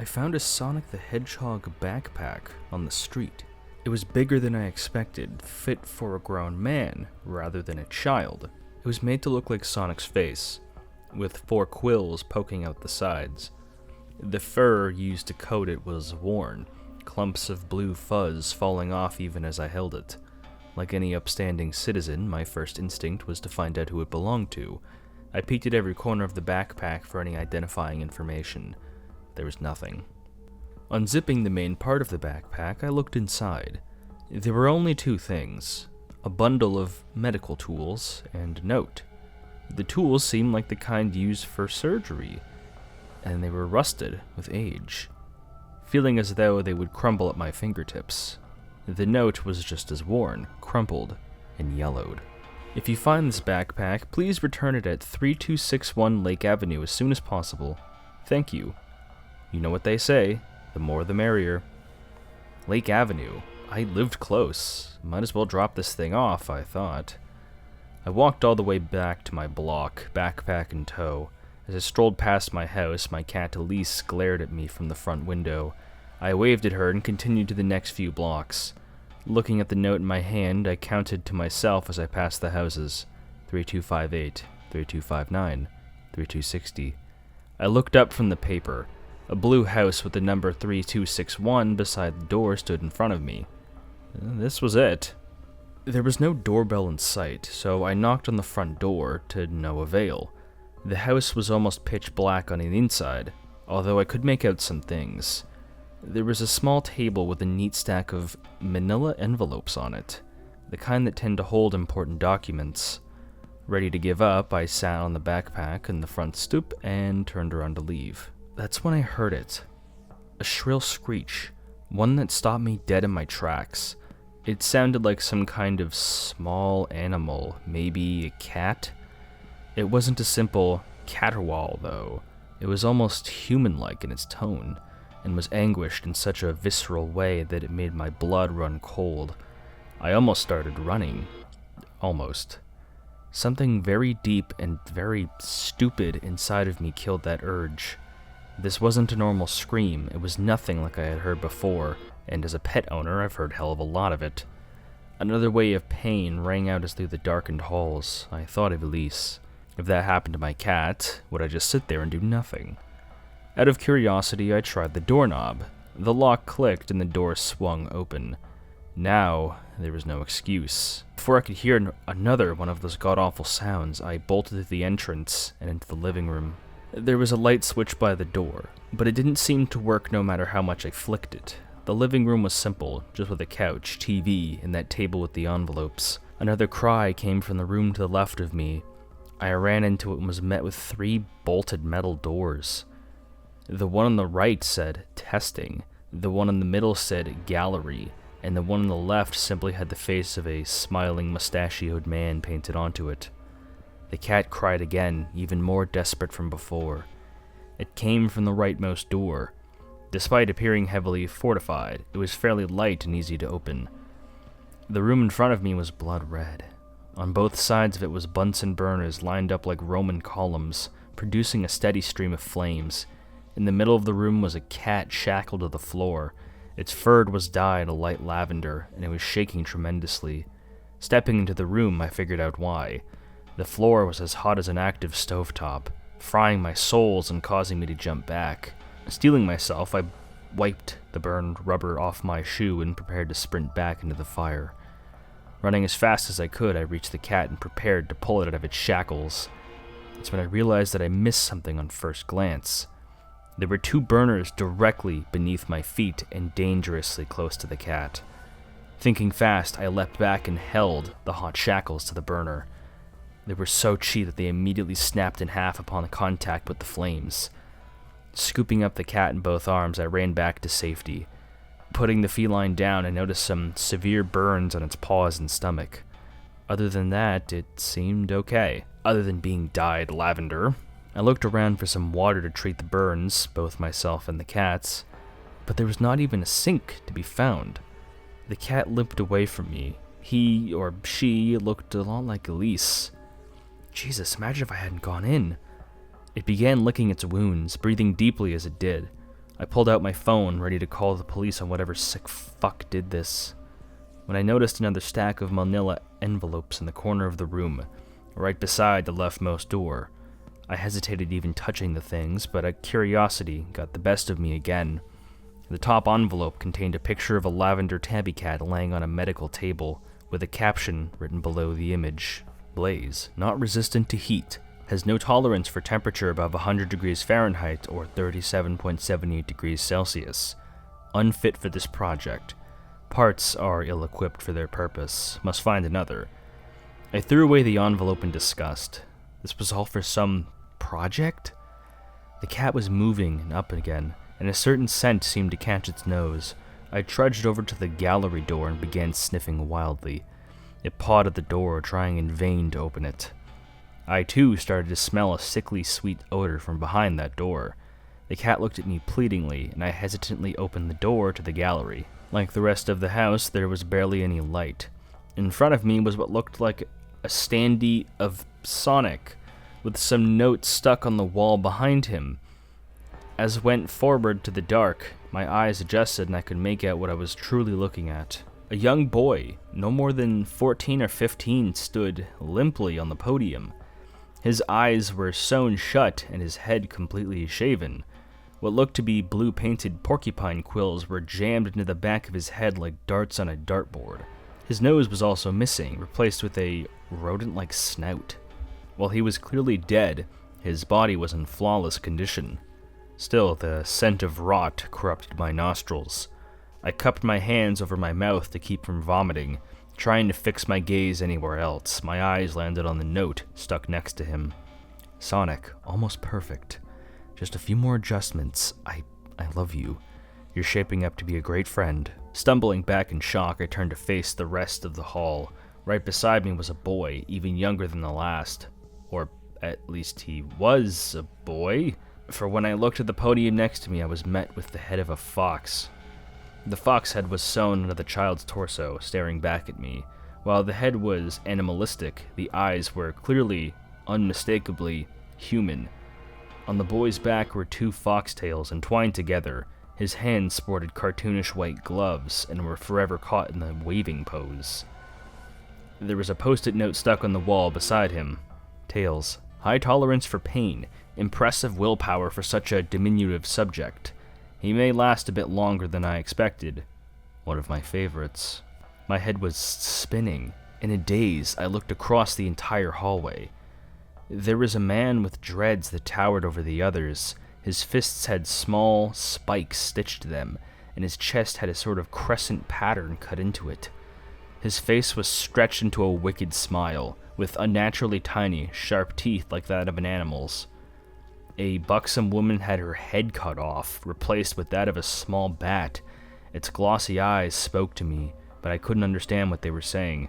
I found a Sonic the Hedgehog backpack on the street. It was bigger than I expected, fit for a grown man rather than a child. It was made to look like Sonic's face, with 4 quills poking out the sides. The fur used to coat it was worn, clumps of blue fuzz falling off even as I held it. Like any upstanding citizen, my first instinct was to find out who it belonged to. I peeked at every corner of the backpack for any identifying information. There was nothing. Unzipping the main part of the backpack, I looked inside. There were only 2 things: a bundle of medical tools and a note. The tools seemed like the kind used for surgery, and they were rusted with age, feeling as though they would crumble at my fingertips. The note was just as worn, crumpled, and yellowed. If you find this backpack, please return it at 3261 Lake Avenue as soon as possible. Thank you. You know what they say, the more the merrier. Lake Avenue. I lived close. Might as well drop this thing off, I thought. I walked all the way back to my block, backpack in tow. As I strolled past my house, my cat Elise glared at me from the front window. I waved at her and continued to the next few blocks. Looking at the note in my hand, I counted to myself as I passed the houses. 3258, 3259, 3260. I looked up from the paper. A blue house with the number 3261 beside the door stood in front of me. This was it. There was no doorbell in sight, so I knocked on the front door to no avail. The house was almost pitch black on the inside, although I could make out some things. There was a small table with a neat stack of manila envelopes on it, the kind that tend to hold important documents. Ready to give up, I sat on the backpack in the front stoop and turned around to leave. That's when I heard it. A shrill screech, one that stopped me dead in my tracks. It sounded like some kind of small animal, maybe a cat. It wasn't a simple caterwaul, though. It was almost human-like in its tone, and was anguished in such a visceral way that it made my blood run cold. I almost started running. Almost. Something very deep and very stupid inside of me killed that urge. This wasn't a normal scream, it was nothing like I had heard before, and as a pet owner, I've heard hell of a lot of it. Another wave of pain rang out as through the darkened halls. I thought of Elise. If that happened to my cat, would I just sit there and do nothing? Out of curiosity, I tried the doorknob. The lock clicked and the door swung open. Now, there was no excuse. Before I could hear another one of those god-awful sounds, I bolted to the entrance and into the living room. There was a light switch by the door, but it didn't seem to work no matter how much I flicked it. The living room was simple, just with a couch, TV, and that table with the envelopes. Another cry came from the room to the left of me. I ran into it and was met with 3 bolted metal doors. The one on the right said, testing. The one in the middle said, gallery. And the one on the left simply had the face of a smiling, mustachioed man painted onto it. The cat cried again, even more desperate from before. It came from the rightmost door. Despite appearing heavily fortified, it was fairly light and easy to open. The room in front of me was blood red. On both sides of it was Bunsen burners lined up like Roman columns, producing a steady stream of flames. In the middle of the room was a cat shackled to the floor. Its fur was dyed a light lavender, and it was shaking tremendously. Stepping into the room, I figured out why. The floor was as hot as an active stovetop, frying my soles and causing me to jump back. Steeling myself, I wiped the burned rubber off my shoe and prepared to sprint back into the fire. Running as fast as I could, I reached the cat and prepared to pull it out of its shackles. It's when I realized that I missed something on first glance. There were 2 burners directly beneath my feet and dangerously close to the cat. Thinking fast, I leapt back and held the hot shackles to the burner. They were so cheap that they immediately snapped in half upon contact with the flames. Scooping up the cat in both arms, I ran back to safety. Putting the feline down, I noticed some severe burns on its paws and stomach. Other than that, it seemed okay. Other than being dyed lavender. I looked around for some water to treat the burns, both myself and the cat's, but there was not even a sink to be found. The cat limped away from me. He, or she, looked a lot like Elise. Jesus, imagine if I hadn't gone in. It began licking its wounds, breathing deeply as it did. I pulled out my phone, ready to call the police on whatever sick fuck did this, when I noticed another stack of manila envelopes in the corner of the room, right beside the leftmost door. I hesitated even touching the things, but a curiosity got the best of me again. The top envelope contained a picture of a lavender tabby cat laying on a medical table, with a caption written below the image. Blaze, not resistant to heat, has no tolerance for temperature above 100 degrees Fahrenheit or 37.78 degrees Celsius. Unfit for this project. Parts are ill-equipped for their purpose. Must find another. I threw away the envelope in disgust. This was all for some project? The cat was moving and up again, and a certain scent seemed to catch its nose. I trudged over to the gallery door and began sniffing wildly. It pawed at the door, trying in vain to open it. I too started to smell a sickly sweet odor from behind that door. The cat looked at me pleadingly, and I hesitantly opened the door to the gallery. Like the rest of the house, there was barely any light. In front of me was what looked like a standee of Sonic, with some notes stuck on the wall behind him. As I went forward to the dark, my eyes adjusted and I could make out what I was truly looking at. A young boy, no more than 14 or 15, stood limply on the podium. His eyes were sewn shut and his head completely shaven. What looked to be blue-painted porcupine quills were jammed into the back of his head like darts on a dartboard. His nose was also missing, replaced with a rodent-like snout. While he was clearly dead, his body was in flawless condition. Still, the scent of rot corrupted my nostrils. I cupped my hands over my mouth to keep from vomiting, trying to fix my gaze anywhere else. My eyes landed on the note stuck next to him. Sonic, almost perfect. Just a few more adjustments. I love you. You're shaping up to be a great friend. Stumbling back in shock, I turned to face the rest of the hall. Right beside me was a boy, even younger than the last. Or at least he was a boy. For when I looked at the podium next to me, I was met with the head of a fox. The fox head was sewn into the child's torso, staring back at me. While the head was animalistic, the eyes were clearly, unmistakably, human. On the boy's back were two foxtails entwined together. His hands sported cartoonish white gloves and were forever caught in the waving pose. There was a post-it note stuck on the wall beside him. Tails, high tolerance for pain, impressive willpower for such a diminutive subject. He may last a bit longer than I expected. One of my favorites. My head was spinning. In a daze, I looked across the entire hallway. There was a man with dreads that towered over the others. His fists had small spikes stitched to them, and his chest had a sort of crescent pattern cut into it. His face was stretched into a wicked smile, with unnaturally tiny, sharp teeth like that of an animal's. A buxom woman had her head cut off, replaced with that of a small bat. Its glossy eyes spoke to me, but I couldn't understand what they were saying.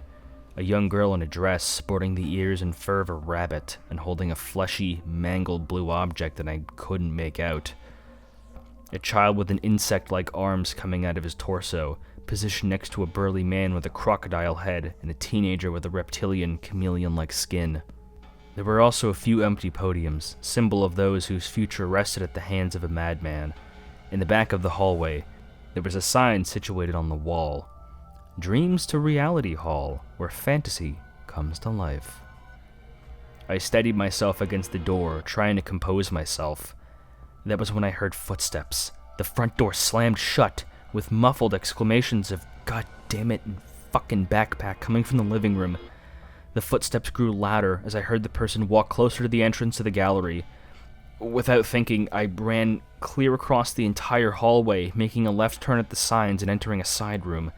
A young girl in a dress, sporting the ears and fur of a rabbit, and holding a fleshy, mangled blue object that I couldn't make out. A child with an insect-like arms coming out of his torso, positioned next to a burly man with a crocodile head and a teenager with a reptilian, chameleon-like skin. There were also a few empty podiums, symbol of those whose future rested at the hands of a madman. In the back of the hallway, there was a sign situated on the wall. Dreams to Reality Hall, where fantasy comes to life. I steadied myself against the door, trying to compose myself. That was when I heard footsteps. The front door slammed shut, with muffled exclamations of "God damn it" and "fucking backpack" coming from the living room. The footsteps grew louder as I heard the person walk closer to the entrance to the gallery. Without thinking, I ran clear across the entire hallway, making a left turn at the signs and entering a side room.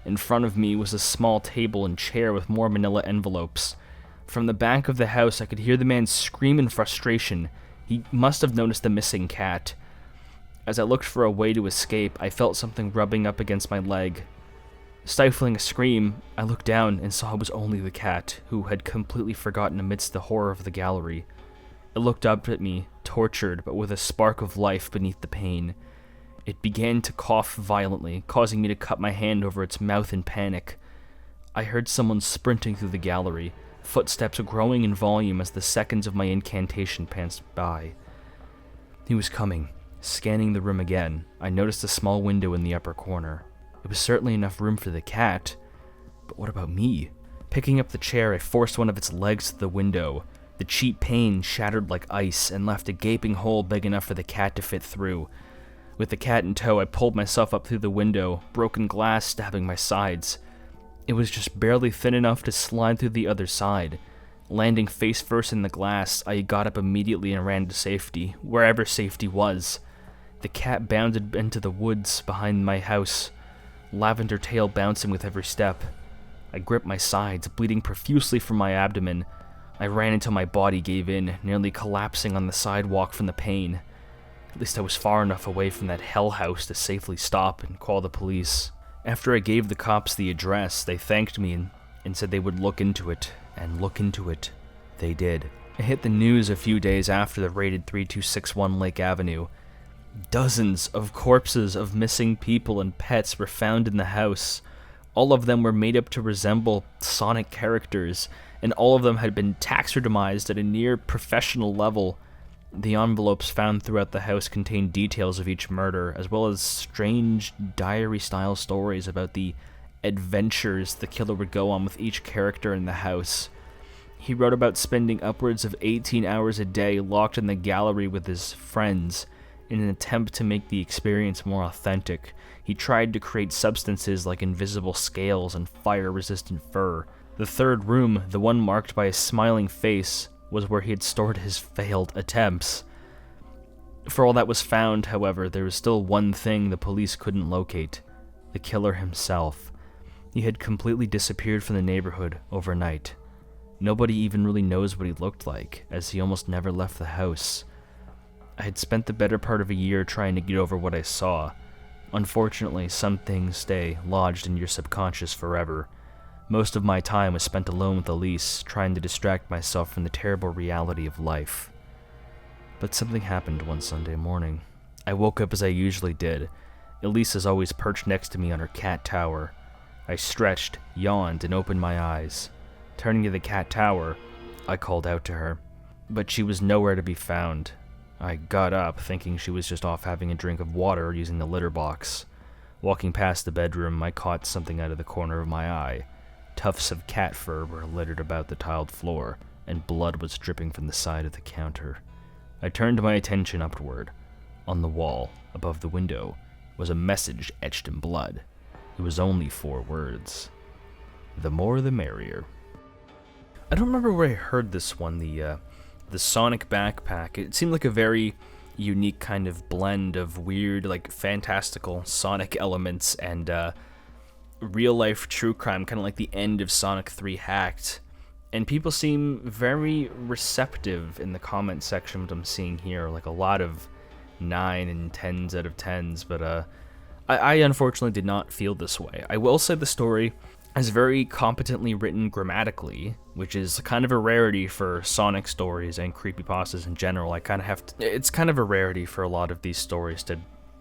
In front of me was a small table and chair with more manila envelopes. From the back of the house, I could hear the man scream in frustration. He must have noticed the missing cat. As I looked for a way to escape, I felt something rubbing up against my leg. Stifling a scream, I looked down and saw it was only the cat, who had completely forgotten amidst the horror of the gallery. It looked up at me, tortured, but with a spark of life beneath the pain. It began to cough violently, causing me to cut my hand over its mouth in panic. I heard someone sprinting through the gallery, footsteps growing in volume as the seconds of my incantation passed by. He was coming, Scanning the room again, I noticed a small window in the upper corner. It was certainly enough room for the cat, but what about me? Picking up the chair, I forced one of its legs to the window. The cheap pane shattered like ice and left a gaping hole big enough for the cat to fit through. With the cat in tow, I pulled myself up through the window, broken glass stabbing my sides. It was just barely thin enough to slide through the other side. Landing face first in the glass, I got up immediately and ran to safety, wherever safety was. The cat bounded into the woods behind my house, lavender tail bouncing with every step. I gripped my sides, bleeding profusely from my abdomen. I ran until my body gave in, nearly collapsing on the sidewalk from the pain. At least I was far enough away from that hell house to safely stop and call the police. After I gave the cops the address, they thanked me and said they would look into it, and look into it. They did. It hit the news a few days after the raided 3261 Lake Avenue. Dozens of corpses of missing people and pets were found in the house. All of them were made up to resemble Sonic characters, and all of them had been taxidermized at a near professional level. The envelopes found throughout the house contained details of each murder, as well as strange diary-style stories about the adventures the killer would go on with each character in the house. He wrote about spending upwards of 18 hours a day locked in the gallery with his friends in an attempt to make the experience more authentic. He tried to create substances like invisible scales and fire-resistant fur. The third room, the one marked by a smiling face, was where he had stored his failed attempts. For all that was found, however, there was still one thing the police couldn't locate: the killer himself. He had completely disappeared from the neighborhood overnight. Nobody even really knows what he looked like, as he almost never left the house. I had spent the better part of a year trying to get over what I saw. Unfortunately, some things stay lodged in your subconscious forever. Most of my time was spent alone with Elise, trying to distract myself from the terrible reality of life. But something happened one Sunday morning. I woke up as I usually did. Elise is always perched next to me on her cat tower. I stretched, yawned, and opened my eyes. Turning to the cat tower, I called out to her, but she was nowhere to be found. I got up, thinking she was just off having a drink of water using the litter box. Walking past the bedroom, I caught something out of the corner of my eye. Tufts of cat fur were littered about the tiled floor, and blood was dripping from the side of the counter. I turned my attention upward. On the wall, above the window, was a message etched in blood. It was only 4 words. The more the merrier. I don't remember where I heard this one, the Sonic backpack. It seemed like a very unique kind of blend of weird, like, fantastical Sonic elements and, real-life true crime, kind of like the end of Sonic 3 Hacked. And people seem very receptive in the comment section, what I'm seeing here, like a lot of 9 and 10s out of 10s, but I unfortunately did not feel this way. I will say the story is very competently written grammatically, which is kind of a rarity for Sonic stories and creepypastas in general. It's kind of a rarity for a lot of these stories to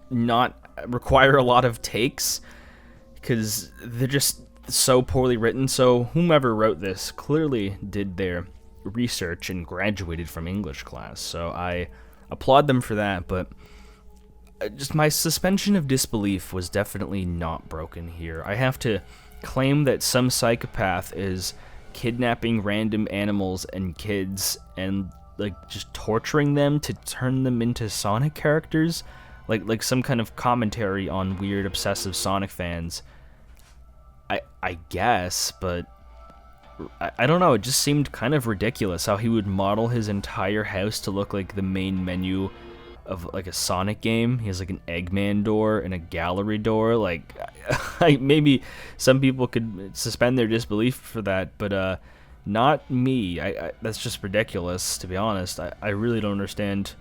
not require a lot of takes, because they're just so poorly written. So whomever wrote this clearly did their research and graduated from English class. So I applaud them for that, but just my suspension of disbelief was definitely not broken here. I have to claim that some psychopath is kidnapping random animals and kids and like just torturing them to turn them into Sonic characters, like some kind of commentary on weird obsessive Sonic fans. I guess, but I don't know, it just seemed kind of ridiculous how he would model his entire house to look like the main menu of like a Sonic game. He has like an Eggman door and a gallery door. Like, maybe some people could suspend their disbelief for that, but not me. That's just ridiculous, to be honest. I really don't understand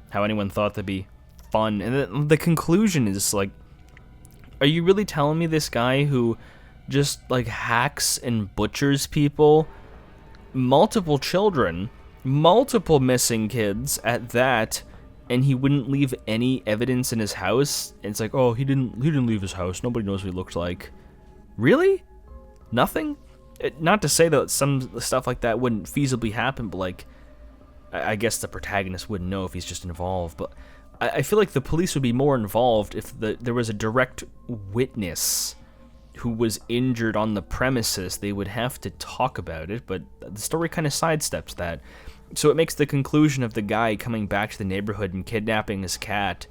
how anyone thought that'd be fun. And the conclusion is like, are you really telling me this guy who just like hacks and butchers people, multiple children, multiple missing kids at that, and he wouldn't leave any evidence in his house? And it's like, oh, he didn't leave his house, nobody knows what he looked like. Really? Nothing? Not to say that some stuff like that wouldn't feasibly happen, but like, I guess the protagonist wouldn't know if he's just involved. But I feel like the police would be more involved if there was a direct witness who was injured on the premises. They would have to talk about it, but the story kind of sidesteps that. So it makes the conclusion of the guy coming back to the neighborhood and kidnapping his cat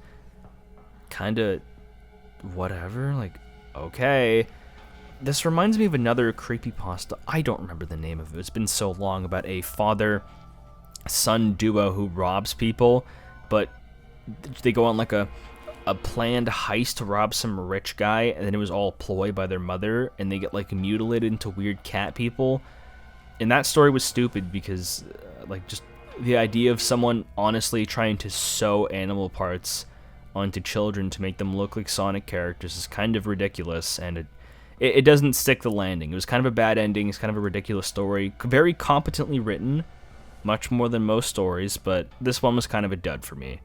kind of whatever, like, okay. This reminds me of another creepypasta. I don't remember the name of it. It's been so long, about a father-son duo who robs people, but they go on like a planned heist to rob some rich guy, and then it was all a ploy by their mother, and they get like mutilated into weird cat people. And that story was stupid because like just the idea of someone honestly trying to sew animal parts onto children to make them look like Sonic characters is kind of ridiculous, and it doesn't stick the landing. It was kind of a bad ending. It's kind of a ridiculous story, very competently written, much more than most stories, but this one was kind of a dud for me.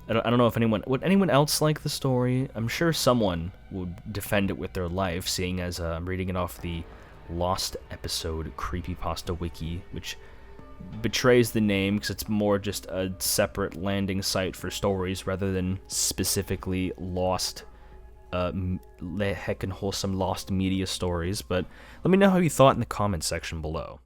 I don't know if would anyone else like the story? I'm sure someone would defend it with their life, seeing as I'm reading it off the Lost Episode Creepypasta Wiki, which betrays the name because it's more just a separate landing site for stories rather than specifically lost, heckin' wholesome lost media stories. But let me know how you thought in the comments section below.